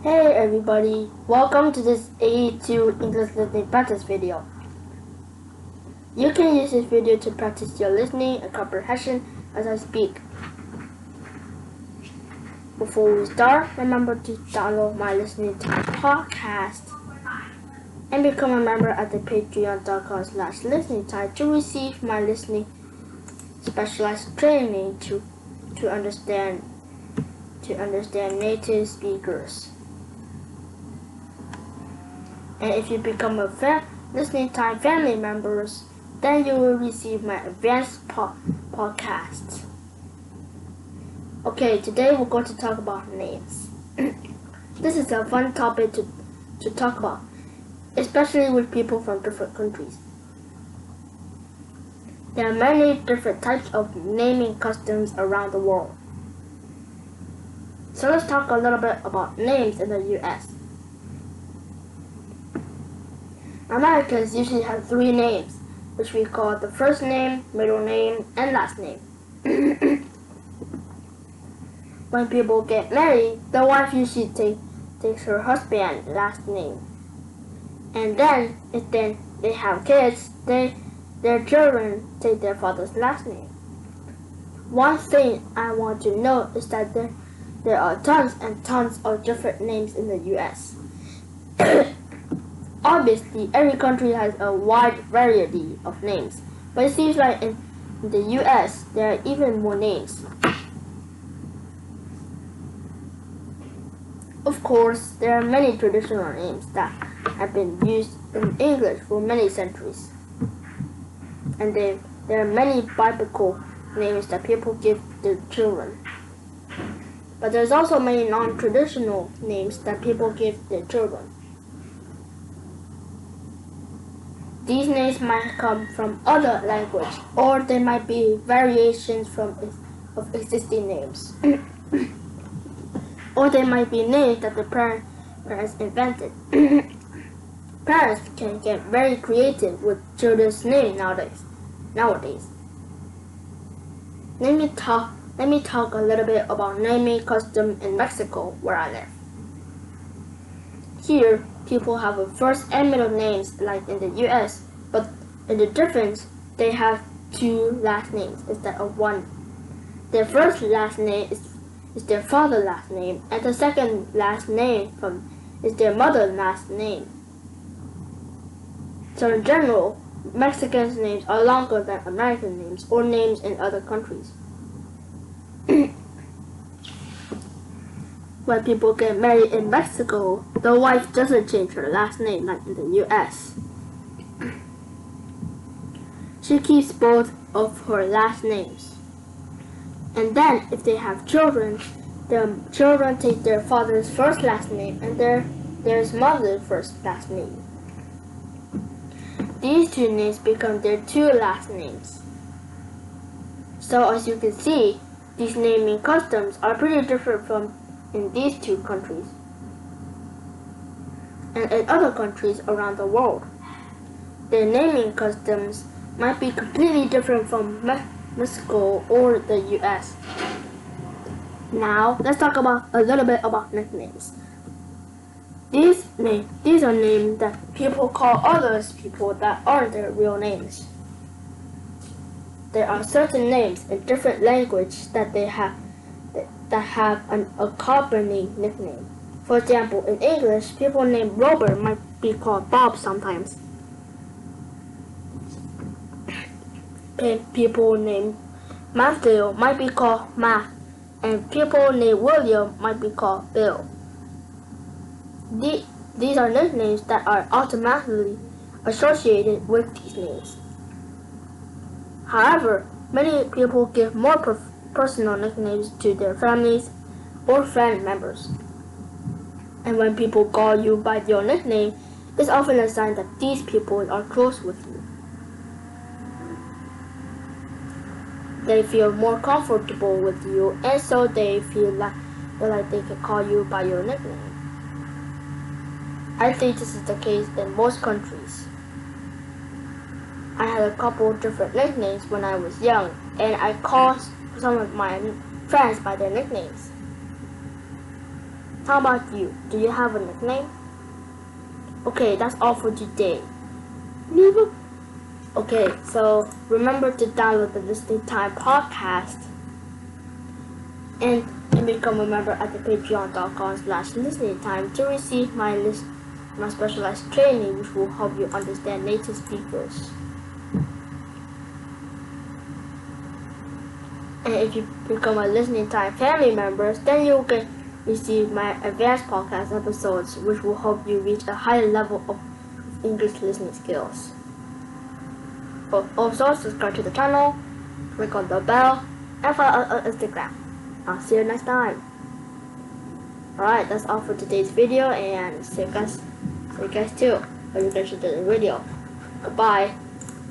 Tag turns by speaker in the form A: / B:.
A: Hey everybody, welcome to this AE2 English listening practice video. You can use this video to practice your listening and comprehension as I speak. Before we start, remember to download my Listening Time podcast and become a member at the patreon.com/listeningtime to receive my listening specialized training to understand native speakers. And if you become a Listening Time family members, then you will receive my advanced podcasts. Okay, today we're going to talk about names. This is a fun topic to talk about, especially with people from different countries. There are many different types of naming customs around the world. So let's talk a little bit about names in the US. Americans usually have 3 names, which we call the first name, middle name, and last name. When people get married, the wife usually takes her husband's last name. And then, if they have kids, their children take their father's last name. One thing I want to note is that there are tons and tons of different names in the US. Obviously, every country has a wide variety of names, but it seems like in the US, there are even more names. Of course, there are many traditional names that have been used in English for many centuries. And there are many biblical names that people give their children. But there's also many non-traditional names that people give their children. These names might come from other language, or they might be variations of existing names. Or they might be names that the parents invented. Parents can get very creative with children's names nowadays. Let me talk a little bit about naming custom in Mexico, where I live. Here, people have a first and middle names like in the US, but in the difference, they have 2 last names instead of 1. Their first last name is their father's last name, and the second last name is their mother's last name. So in general, Mexican names are longer than American names or names in other countries. When people get married in Mexico, the wife doesn't change her last name like in the US. She keeps both of her last names. And then, if they have children, the children take their father's first last name and their mother's first last name. These 2 names become their 2 last names. So as you can see, these naming customs are pretty different from in these 2 countries and in other countries around the world. Their naming customs might be completely different from Mexico or the US. Now, let's talk a little bit about nicknames. These are names that people call others people that aren't their real names. There are certain names in different languages that have an accompanying nickname. For example, in English, people named Robert might be called Bob sometimes. And people named Matthew might be called Matt, and people named William might be called Bill. These are nicknames that are automatically associated with these names. However, many people give more personal nicknames to their families or friend members. And when people call you by your nickname, it's often a sign that these people are close with you. They feel more comfortable with you, and so they feel like they can call you by your nickname. I think this is the case in most countries. I had a couple different nicknames when I was young, and I called some of my friends by their nicknames. How about you? Do you have a nickname? Okay, that's all for today. Okay, so remember to download the Listening Time podcast and become a member at the patreon.com/listeningtime to receive my specialized training, which will help you understand native speakers. And if you become a Listening Time family member, then you can receive my advanced podcast episodes, which will help you reach a higher level of English listening skills. Also, subscribe to the channel, click on the bell, and follow us on Instagram. I'll see you next time. Alright, that's all for today's video, and see you guys too when you guys should do the video. Goodbye.